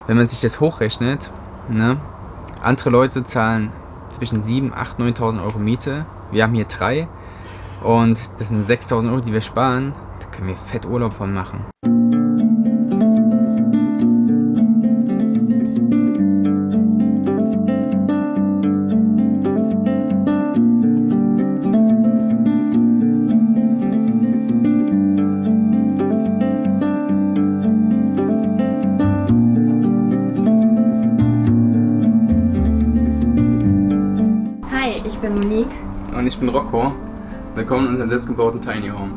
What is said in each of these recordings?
Wenn man sich das hochrechnet, ne, andere Leute zahlen zwischen 7.000, 8.000, 9.000 Euro Miete. Wir haben hier 3 und das sind 6.000 Euro, die wir sparen. Da können wir fett Urlaub von machen. Ich bin Monique. Und ich bin Rocco. Willkommen in unserem selbstgebauten Tiny Home.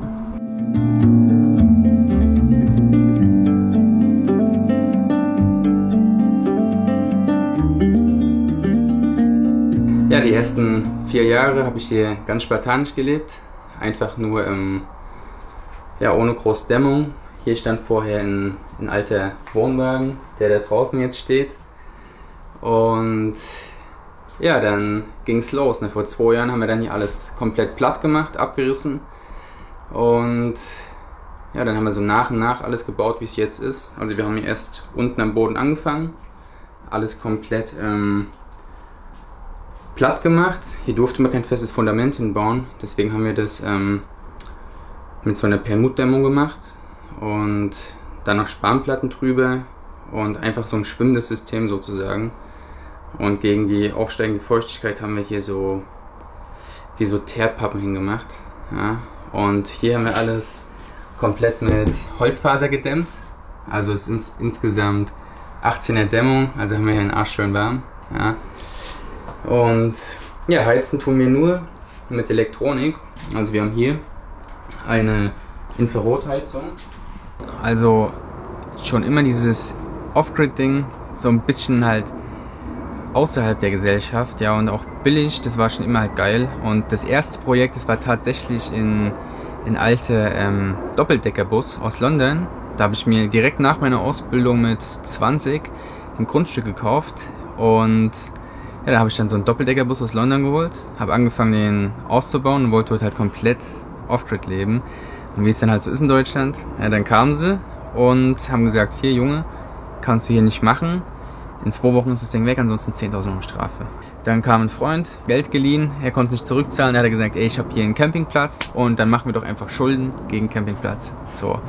Ja, die ersten 4 Jahre habe ich hier ganz spartanisch gelebt. Einfach nur ohne große Dämmung. Hier stand vorher ein alter Wohnwagen, der da draußen jetzt steht. Und ja, dann ging es los. Ne? Vor 2 Jahren haben wir dann hier alles komplett platt gemacht, abgerissen. Und ja, dann haben wir so nach und nach alles gebaut, wie es jetzt ist. Also wir haben hier erst unten am Boden angefangen, alles komplett platt gemacht. Hier durfte man kein festes Fundament hinbauen, deswegen haben wir das mit so einer Perlmuttdämmung gemacht und dann noch Spanplatten drüber und einfach so ein schwimmendes System sozusagen. Und gegen die aufsteigende Feuchtigkeit haben wir hier so wie so Teerpappen hingemacht. Ja. Und hier haben wir alles komplett mit Holzfaser gedämmt. Also es ist insgesamt 18er Dämmung, also haben wir hier einen Arsch schön warm. Ja. Und ja, heizen tun wir nur mit Elektronik. Also wir haben hier eine Infrarotheizung. Also schon immer dieses Off-Grid-Ding, so ein bisschen halt außerhalb der Gesellschaft, ja, und auch billig, das war schon immer halt geil. Und das erste Projekt, das war tatsächlich in alte Doppeldeckerbus aus London. Da habe ich mir direkt nach meiner Ausbildung mit 20 ein Grundstück gekauft und ja, da habe ich dann so einen Doppeldeckerbus aus London geholt, habe angefangen den auszubauen und wollte dort halt komplett Off-Grid leben. Und wie es dann halt so ist in Deutschland, ja, dann kamen sie und haben gesagt, hier Junge, kannst du hier nicht machen. In 2 Wochen ist das Ding weg, ansonsten 10.000 Euro Strafe. Dann kam ein Freund, Geld geliehen, er konnte es nicht zurückzahlen, er hat gesagt, ey, ich habe hier einen Campingplatz und dann machen wir doch einfach Schulden gegen Campingplatz. So.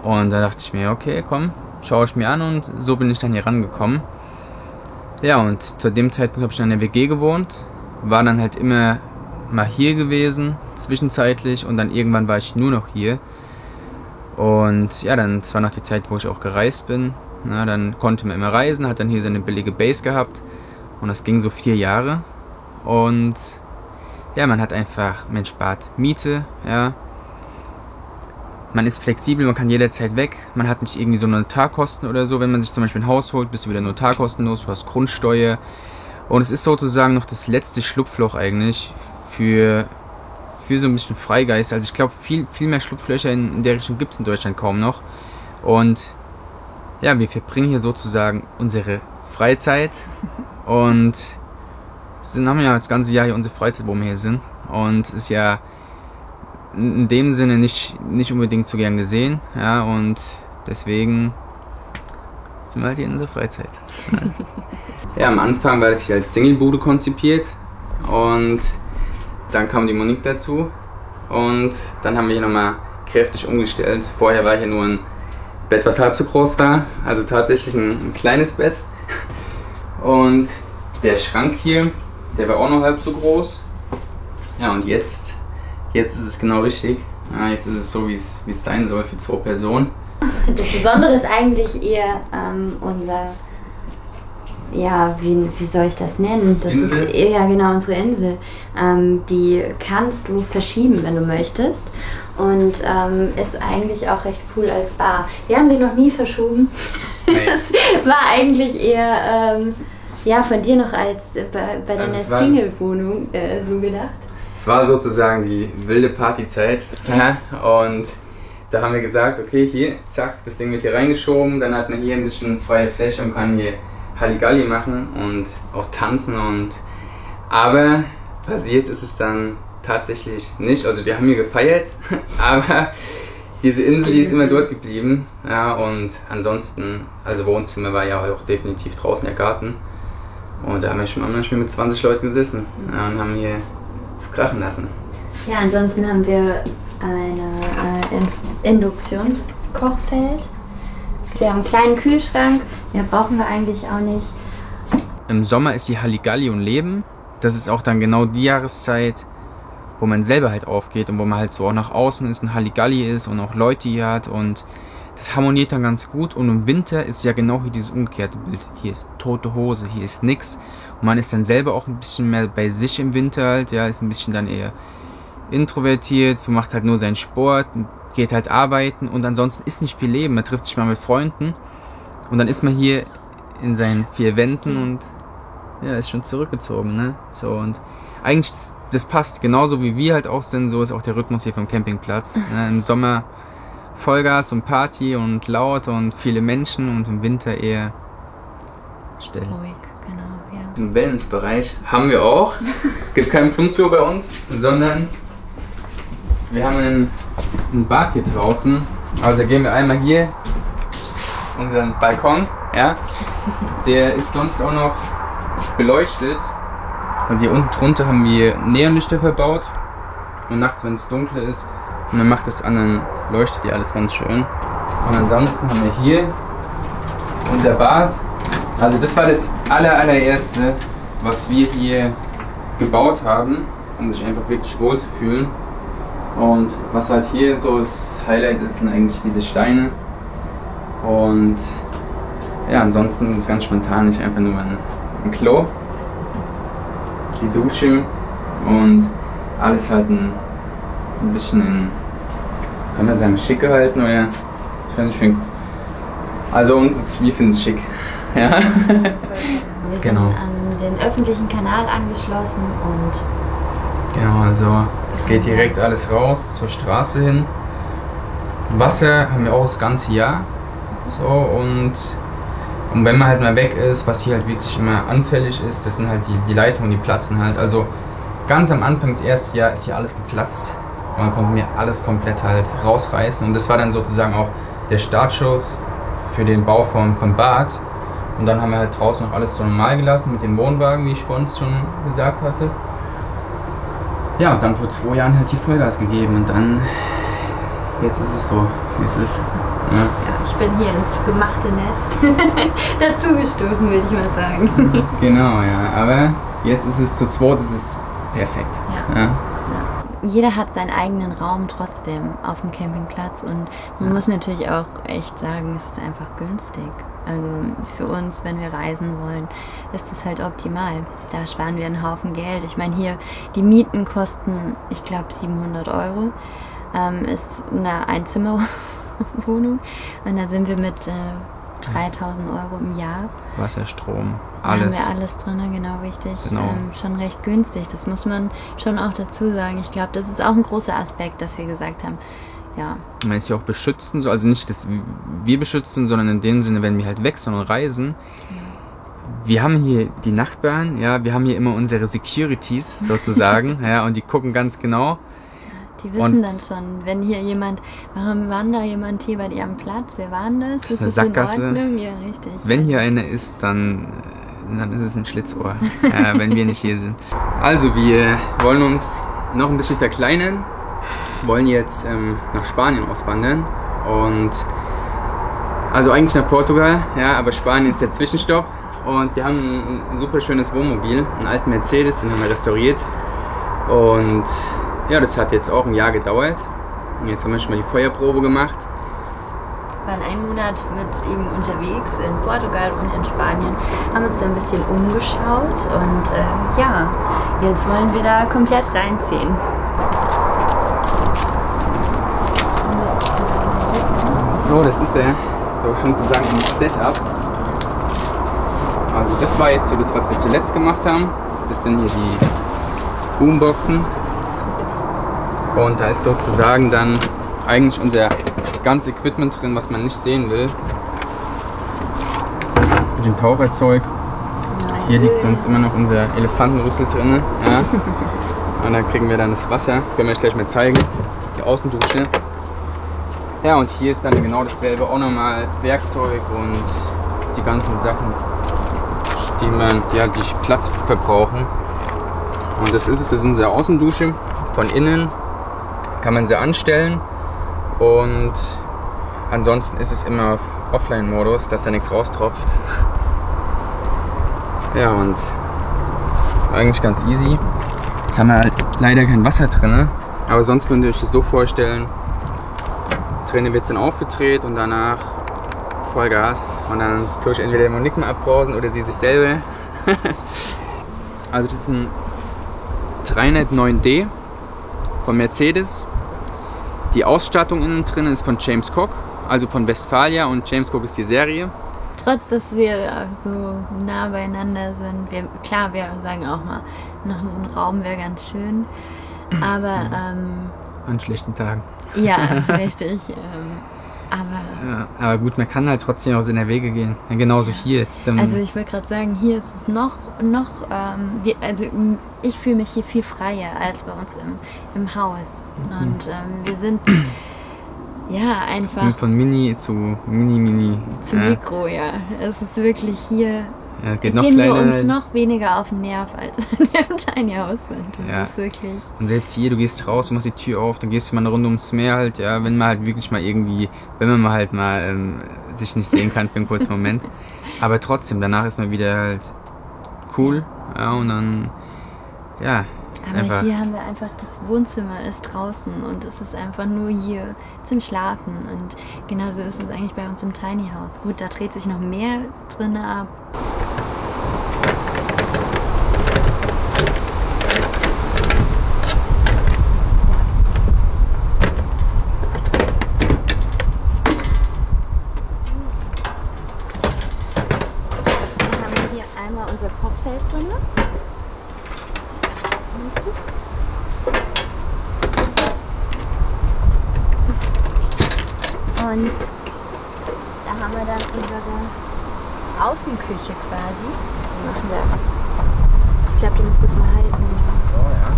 Und da dachte ich mir, okay, komm, schaue ich mir an und so bin ich dann hier rangekommen. Ja, und zu dem Zeitpunkt habe ich dann in der WG gewohnt, war dann halt immer mal hier gewesen, zwischenzeitlich, und dann irgendwann war ich nur noch hier. Und ja, dann war noch die Zeit, wo ich auch gereist bin. Na, dann konnte man immer reisen, hat dann hier seine billige Base gehabt und das ging so 4 Jahre und ja, man spart Miete, ja, man ist flexibel, man kann jederzeit weg, man hat nicht irgendwie so Notarkosten oder so, wenn man sich zum Beispiel ein Haus holt, bist du wieder notarkostenlos, du hast Grundsteuer und es ist sozusagen noch das letzte Schlupfloch eigentlich für so ein bisschen Freigeist. Also ich glaube, viel mehr Schlupflöcher in der Richtung gibt es in Deutschland kaum noch. Und ja, wir verbringen hier sozusagen unsere Freizeit und haben ja das ganze Jahr hier unsere Freizeit, wo wir hier sind. Und es ist ja in dem Sinne nicht unbedingt so gern gesehen. Ja, und deswegen sind wir halt hier in unserer Freizeit. Ja, am Anfang war das hier als Singlebude konzipiert und dann kam die Monique dazu und dann haben wir hier nochmal kräftig umgestellt. Vorher war hier nur ein Bett, was halb so groß war, also tatsächlich ein kleines Bett. Und der Schrank hier, der war auch noch halb so groß. Ja, und jetzt ist es genau richtig. Ja, jetzt ist es so, wie es sein soll für 2 Personen. Das Besondere ist eigentlich eher unser, ja, wie soll ich das nennen? Das Insel? ist ja genau unsere Insel. Die kannst du verschieben, wenn du möchtest. Und ist eigentlich auch recht cool als Bar. Wir haben sie noch nie verschoben. Nee. Das war eigentlich eher von dir noch als bei deiner Single-Wohnung so gedacht. Es war sozusagen die wilde Partyzeit. Ja, und da haben wir gesagt, okay, hier, zack, das Ding wird hier reingeschoben. Dann hat man hier ein bisschen freie Fläche und kann hier Halligalli machen und auch tanzen. Aber passiert ist es dann tatsächlich nicht. Also wir haben hier gefeiert, aber diese Insel, die ist immer dort geblieben. Ja, und ansonsten, also Wohnzimmer war ja auch definitiv draußen der Garten. Und da haben wir schon manchmal mit 20 Leuten gesessen, ja, und haben hier es krachen lassen. Ja, ansonsten haben wir ein Induktionskochfeld. Wir haben einen kleinen Kühlschrank, mehr brauchen wir eigentlich auch nicht. Im Sommer ist die Halligalli und Leben. Das ist auch dann genau die Jahreszeit, wo man selber halt aufgeht und wo man halt so auch nach außen ist, ein Halligalli ist und auch Leute hier hat, und das harmoniert dann ganz gut. Und im Winter ist ja genau hier dieses umgekehrte Bild. Hier ist tote Hose, hier ist nix. Und man ist dann selber auch ein bisschen mehr bei sich im Winter halt, ja, ist ein bisschen dann eher introvertiert, so macht halt nur seinen Sport, geht halt arbeiten und ansonsten ist nicht viel Leben. Man trifft sich mal mit Freunden und dann ist man hier in seinen 4 Wänden und ja, ist schon zurückgezogen, ne? So, und eigentlich das passt, genauso wie wir halt auch sind, so ist auch der Rhythmus hier vom Campingplatz. Ne? Im Sommer Vollgas und Party und laut und viele Menschen und im Winter eher still. Ruhig, genau, ja. Im Wellnessbereich haben wir auch, gibt kein Plumpsklo bei uns, sondern wir haben ein Bad hier draußen. Also gehen wir einmal hier unseren Balkon, ja. Der ist sonst auch noch beleuchtet. Also hier unten drunter haben wir Neonlichter verbaut und nachts, wenn es dunkel ist, und dann macht es an, dann leuchtet hier alles ganz schön. Und ansonsten haben wir hier unser Bad. Also das war das allererste, was wir hier gebaut haben, um sich einfach wirklich wohl zu fühlen. Und was halt hier so das Highlight ist, sind eigentlich diese Steine. Und ja, ansonsten ist es ganz spontan, nicht einfach nur ein Klo, die Dusche und alles halt ein bisschen in, kann man sagen, schick gehalten, oder ich weiß nicht, also wir finden es schick. Ja. Wir Genau. sind an den öffentlichen Kanal angeschlossen und Genau, also es geht direkt alles raus zur Straße hin. Wasser haben wir auch das ganze Jahr. So, und wenn man halt mal weg ist, was hier halt wirklich immer anfällig ist, das sind halt die Leitungen, die platzen halt. Also ganz am Anfang des ersten Jahr ist hier alles geplatzt. Und man konnte mir alles komplett halt rausreißen. Und das war dann sozusagen auch der Startschuss für den Bau vom Bad. Und dann haben wir halt draußen noch alles so normal gelassen mit dem Wohnwagen, wie ich vorhin schon gesagt hatte. Ja, und dann vor 2 Jahren halt die Vollgas gegeben und dann, jetzt ist es so, wie es ist. Ja. ja, ich bin hier ins gemachte Nest dazugestoßen, würde ich mal sagen. Genau, ja, aber jetzt ist es zu zweit, ist es perfekt. Ja. Ja. Jeder hat seinen eigenen Raum trotzdem auf dem Campingplatz und man muss natürlich auch echt sagen, es ist einfach günstig. Also für uns, wenn wir reisen wollen, ist das halt optimal. Da sparen wir einen Haufen Geld. Ich meine, hier die Mieten kosten, ich glaube, 700 €. Ist eine Einzimmerwohnung und da sind wir mit 3.000 € im Jahr. Wasser, Strom, Da alles. haben wir alles drin, genau richtig. Genau. Schon recht günstig, das muss man schon auch dazu sagen. Ich glaube, das ist auch ein großer Aspekt, dass wir gesagt haben, ja. Man ist ja auch beschützen, so, also nicht, dass wir beschützen, sondern in dem Sinne, wenn wir halt wechseln und reisen. Wir haben hier die Nachbarn, ja, wir haben hier immer unsere Securities sozusagen, ja, und die gucken ganz genau. Die wissen Und dann schon, wenn hier jemand, warum war da jemand hier bei ihrem Platz? Wer war denn das? Das ist eine Sackgasse. In Ordnung? Ja, richtig. Wenn hier einer ist, dann ist es ein Schlitzohr, wenn wir nicht hier sind. Also wir wollen uns noch ein bisschen verkleinern, wollen jetzt nach Spanien auswandern und also eigentlich nach Portugal, ja, aber Spanien ist der Zwischenstopp und wir haben ein super schönes Wohnmobil, einen alten Mercedes, den haben wir restauriert und ja, das hat jetzt auch ein Jahr gedauert und jetzt haben wir schon mal die Feuerprobe gemacht. Wir waren einen Monat mit ihm unterwegs in Portugal und in Spanien, haben uns da ein bisschen umgeschaut und ja, jetzt wollen wir da komplett reinziehen. So, das ist ja so schon sozusagen ein Setup. Also das war jetzt so das, was wir zuletzt gemacht haben. Das sind hier die Boomboxen. Und da ist sozusagen dann eigentlich unser ganzes Equipment drin, was man nicht sehen will. Das ist ein Taucherzeug. Hier liegt sonst immer noch unser Elefantenrüssel drin. Ja. Und dann kriegen wir dann das Wasser. Können wir euch gleich mal zeigen. Die Außendusche. Ja, und hier ist dann genau dasselbe, auch nochmal Werkzeug und die ganzen Sachen, die Platz verbrauchen. Und das ist unsere Außendusche. Von innen kann man sie anstellen und ansonsten ist es immer auf Offline-Modus, dass da nichts raustropft. Ja, und eigentlich ganz easy. Jetzt haben wir halt leider kein Wasser drin, aber sonst könnt ihr euch das so vorstellen. Drinnen wird es dann aufgedreht und danach Vollgas und dann tue ich entweder Monique mal abbrausen oder sie sich selber. Also das ist ein 309D von Mercedes. Die Ausstattung innen drin ist von James Cook, also von Westfalia, und James Cook ist die Serie. Trotz, dass wir so nah beieinander sind, wir sagen auch mal, noch ein Raum wäre ganz schön, aber an schlechten Tagen. Ja, richtig. Aber gut, man kann halt trotzdem auch seine Wege gehen. Ja, genauso hier. Also ich würde gerade sagen, hier ist es ich fühle mich hier viel freier als bei uns im Haus. Und wir sind einfach von Mini zu Mini. Zu Mikro, ja. Es ist wirklich hier. Ja, gehen wir uns noch weniger auf den Nerv, als wenn wir im Tiny House sind. Das ist wirklich. Und selbst hier, du gehst raus, du machst die Tür auf, dann gehst du mal eine Runde ums Meer halt, ja, wenn man halt wirklich mal irgendwie, wenn man halt mal sich nicht sehen kann für einen kurzen Moment. Aber trotzdem, danach ist man wieder halt cool, ja, und dann, ja. Aber hier haben wir einfach, das Wohnzimmer ist draußen und es ist einfach nur hier zum Schlafen. Und genauso ist es eigentlich bei uns im Tiny House. Gut, da dreht sich noch mehr drin ab. Dann haben wir hier einmal unser Kochfeld drin. Und da haben wir dann unsere Außenküche quasi. Die machen wir. Ich glaube, du musst das mal halten. So, ja.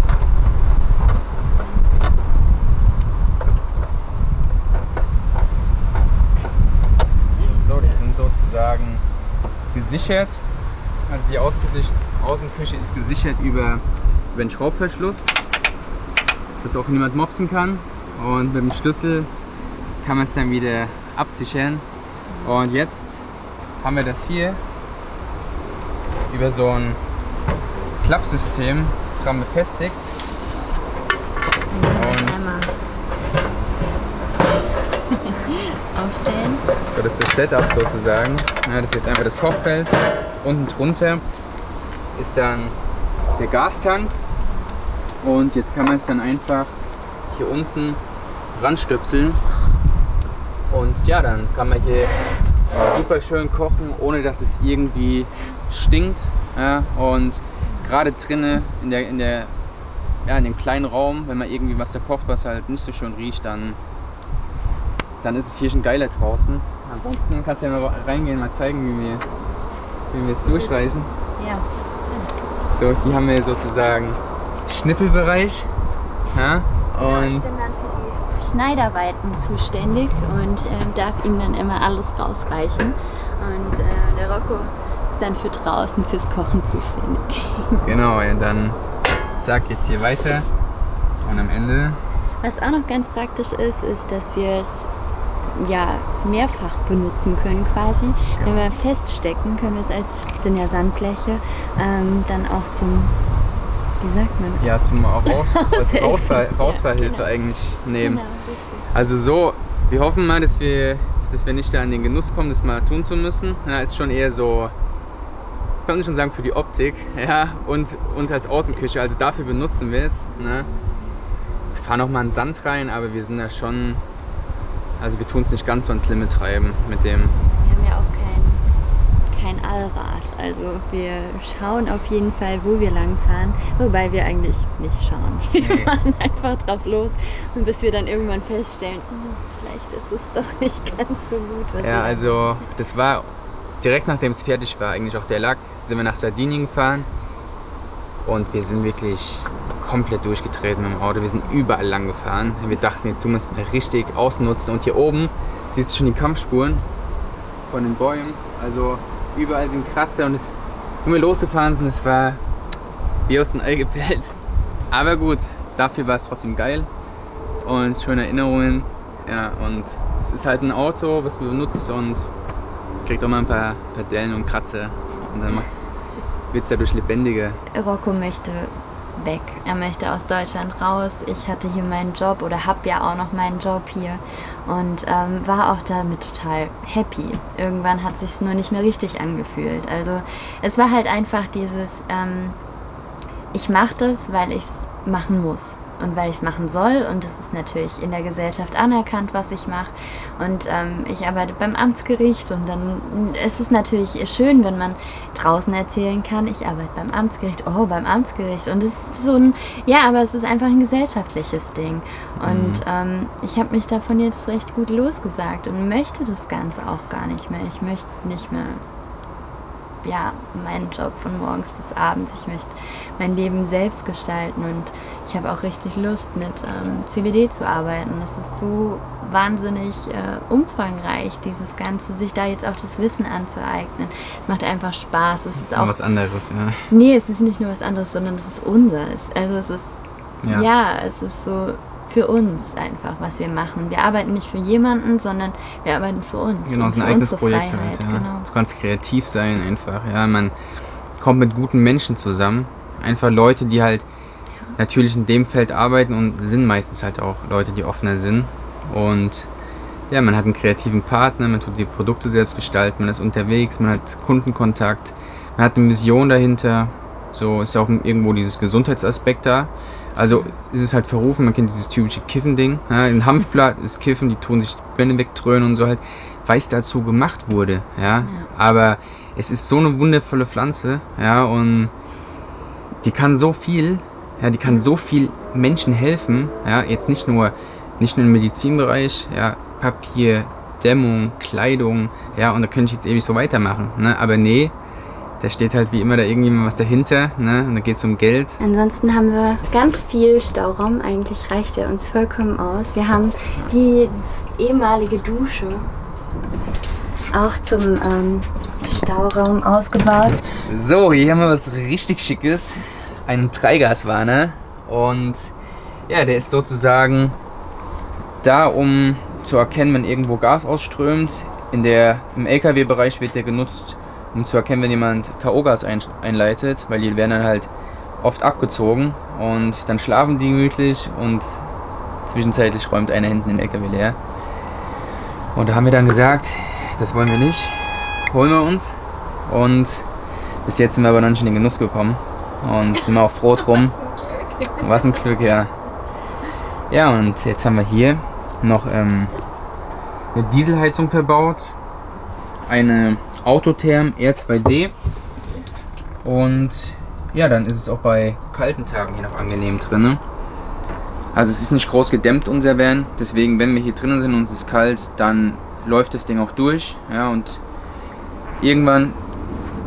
So, die sind sozusagen gesichert. Also die Außenküche ist gesichert über einen Schraubverschluss, dass auch niemand mopsen kann. Und mit dem Schlüssel kann man es dann wieder absichern. Und jetzt haben wir das hier über so ein Klappsystem dran befestigt. Und aufstellen. So, das ist das Setup sozusagen. Ja, das ist jetzt einfach das Kochfeld. Unten drunter ist dann der Gastank. Und jetzt kann man es dann einfach hier unten ranstöpseln. Und ja, dann kann man hier super schön kochen, ohne dass es irgendwie stinkt. Ja, und gerade drinnen in dem kleinen Raum, wenn man irgendwie was da kocht, was halt nicht so schön riecht, dann ist es hier schon geiler draußen. Ansonsten kannst du ja mal reingehen, mal zeigen, wie wir es durchreichen. Ja. So, hier haben wir sozusagen Schnippelbereich. Ja, und ich bin dann für die Schneidarbeiten zuständig und darf ihm dann immer alles rausreichen. Und der Rocco ist dann für draußen, fürs Kochen zuständig. Genau, ja, dann zack, jetzt hier weiter. Und am Ende. Was auch noch ganz praktisch ist, dass wir es mehrfach benutzen können quasi. Ja. Wenn wir feststecken, können wir es sind ja Sandbleche, dann auch zum, wie sagt man? Ja, zum Rausfahrhilfe eigentlich nehmen. Genau, also so, wir hoffen mal, dass wir nicht da in den Genuss kommen, das mal tun zu müssen. Ja, ist schon eher so, ich kann schon sagen, für die Optik, ja, und als Außenküche, also dafür benutzen wir es. Ne? Wir fahren auch mal in Sand rein, aber wir sind da schon, also wir tun es nicht ganz so ans Limit treiben mit dem. Wir haben ja auch kein Allrad, also wir schauen auf jeden Fall, wo wir lang fahren, wobei wir eigentlich nicht schauen. Wir fahren einfach drauf los und bis wir dann irgendwann feststellen, vielleicht ist es doch nicht ganz so gut. Ja, also das war direkt nachdem es fertig war, eigentlich auch der Lack, sind wir nach Sardinien gefahren und wir sind wirklich komplett durchgedreht mit dem Auto. Wir sind überall lang gefahren. Wir dachten, jetzt tun wir es richtig ausnutzen. Und hier oben siehst du schon die Kampfspuren von den Bäumen. Also überall sind Kratzer und wenn wir losgefahren sind, es war wie aus dem Ei gepellt. Aber gut, dafür war es trotzdem geil und schöne Erinnerungen. Ja, und es ist halt ein Auto, was man benutzt und kriegt auch mal ein paar Dellen und Kratzer. Und dann wird es dadurch lebendiger. Rocco möchte weg. Er möchte aus Deutschland raus. Ich hatte hier meinen Job oder habe ja auch noch meinen Job hier und war auch damit total happy. Irgendwann hat es sich nur nicht mehr richtig angefühlt. Also es war halt einfach dieses, ich mache das, weil ich es machen muss und weil ich es machen soll und das ist natürlich in der Gesellschaft anerkannt, was ich mache und ich arbeite beim Amtsgericht und dann ist es natürlich schön, wenn man draußen erzählen kann, ich arbeite beim Amtsgericht, beim Amtsgericht und es ist so ein, ja, aber es ist einfach ein gesellschaftliches Ding und ich habe mich davon jetzt recht gut losgesagt und möchte das Ganze auch gar nicht mehr. Ich möchte nicht mehr meinen Job von morgens bis abends. Ich möchte mein Leben selbst gestalten und ich habe auch richtig Lust, mit CBD zu arbeiten. Das ist so wahnsinnig umfangreich, dieses Ganze, sich da jetzt auch das Wissen anzueignen. Es macht einfach Spaß. Es ist auch was anderes, ja. Nee, es ist nicht nur was anderes, sondern es ist unseres. Also es ist, es ist so für uns einfach, was wir machen. Wir arbeiten nicht für jemanden, sondern wir arbeiten für uns. Genau, es ist ein eigenes Projekt halt, ja. Genau. Du kannst kreativ sein einfach, ja. Man kommt mit guten Menschen zusammen. Einfach Leute, die halt natürlich in dem Feld arbeiten und sind meistens halt auch Leute, die offener sind. Und ja, man hat einen kreativen Partner, man tut die Produkte selbst gestalten, man ist unterwegs, man hat Kundenkontakt, man hat eine Mission dahinter. So ist auch irgendwo dieses Gesundheitsaspekt da. Also ist es halt verrufen, man kennt dieses typische Kiffen-Ding. Ja, ein Hanfblatt ist Kiffen, die tun sich die Bände wegdröhnen und so halt, weil es dazu gemacht wurde. Ja? Aber es ist so eine wundervolle Pflanze, ja, und die kann so viel, ja, die kann so viel Menschen helfen, ja, jetzt nicht nur im Medizinbereich, ja, Papier, Dämmung, Kleidung, ja, und da könnte ich jetzt ewig so weitermachen, ne? Aber nee, da steht halt wie immer da irgendjemand was dahinter, ne? Und da geht es um Geld. Ansonsten haben wir ganz viel Stauraum. Eigentlich reicht er uns vollkommen aus. Wir haben die ehemalige Dusche auch zum Stauraum ausgebaut. So, hier haben wir was richtig Schickes. Einen Dreigaswarner. Und ja, der ist sozusagen da, um zu erkennen, wenn irgendwo Gas ausströmt. Im LKW-Bereich wird der genutzt, um zu erkennen, wenn jemand K.O.-Gas einleitet, weil die werden dann halt oft abgezogen und dann schlafen die gemütlich und zwischenzeitlich räumt einer hinten den LKW leer. Und da haben wir dann gesagt, das wollen wir nicht, holen wir uns, und bis jetzt sind wir aber noch nicht in den Genuss gekommen und sind wir auch froh drum. Was ein Glück, ja. Ja, und jetzt haben wir hier noch eine Dieselheizung verbaut, eine Autotherm R2D, und ja, dann ist es auch bei kalten Tagen hier noch angenehm drin. Also es ist nicht groß gedämmt, unser Van, deswegen, wenn wir hier drinnen sind und es ist kalt, dann läuft das Ding auch durch, ja, und irgendwann,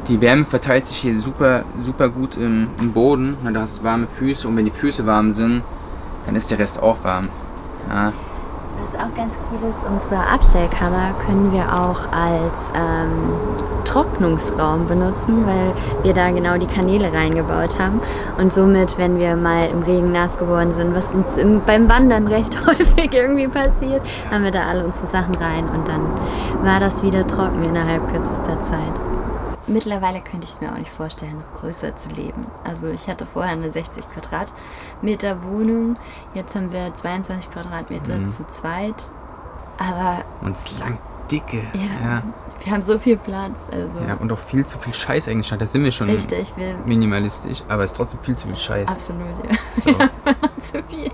die Wärme verteilt sich hier super, super gut im Boden, da hast du warme Füße, und wenn die Füße warm sind, dann ist der Rest auch warm, ja. Was auch ganz cool ist, unsere Abstellkammer können wir auch als Trocknungsraum benutzen, weil wir da genau die Kanäle reingebaut haben. Und somit, wenn wir mal im Regen nass geworden sind, was uns beim Wandern recht häufig irgendwie passiert, haben wir da alle unsere Sachen rein und dann war das wieder trocken innerhalb kürzester Zeit. Mittlerweile könnte ich mir auch nicht vorstellen, noch größer zu leben. Also ich hatte vorher eine 60 Quadratmeter Wohnung, jetzt haben wir 22 Quadratmeter zu zweit. Aber und es ist lang dicke. Ja. Wir haben so viel Platz. Also. Ja, und auch viel zu viel Scheiß eigentlich. Da sind wir schon richtig, minimalistisch, aber es ist trotzdem viel zu viel Scheiß. Absolut, ja. So. Ja, zu viel.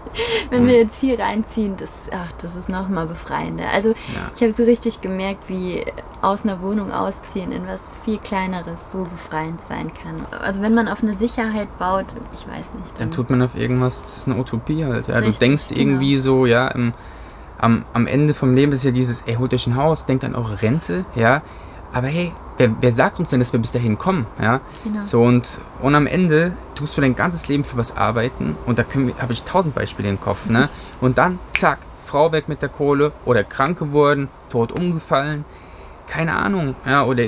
Wenn wir jetzt hier reinziehen, das ist nochmal befreiender. Also ich habe so richtig gemerkt, wie aus einer Wohnung ausziehen in was viel Kleineres so befreiend sein kann. Also wenn man auf eine Sicherheit baut, ich weiß nicht. Dann tut man auf irgendwas, das ist eine Utopie halt. Ja. Du denkst irgendwie so, ja, am Ende vom Leben ist ja dieses, ey, holt euch ein Haus, denkt an eure Rente, ja. Aber hey, wer sagt uns denn, dass wir bis dahin kommen? Ja? Genau. So, und am Ende tust du dein ganzes Leben für was arbeiten und da habe ich 1000 Beispiele im Kopf. Ne? Und dann, zack, Frau weg mit der Kohle oder krank geworden, tot umgefallen, keine Ahnung, ja, oder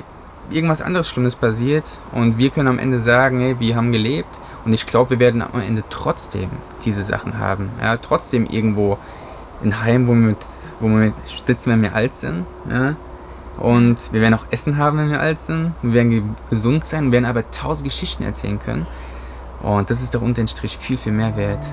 irgendwas anderes Schlimmes passiert und wir können am Ende sagen, hey, wir haben gelebt und ich glaube, wir werden am Ende trotzdem diese Sachen haben, ja, trotzdem irgendwo ein Heim, wo wir sitzen, wenn wir alt sind, ja, und wir werden auch Essen haben, wenn wir alt sind, wir werden gesund sein, wir werden aber 1000 Geschichten erzählen können und das ist doch unterm Strich viel, viel mehr wert.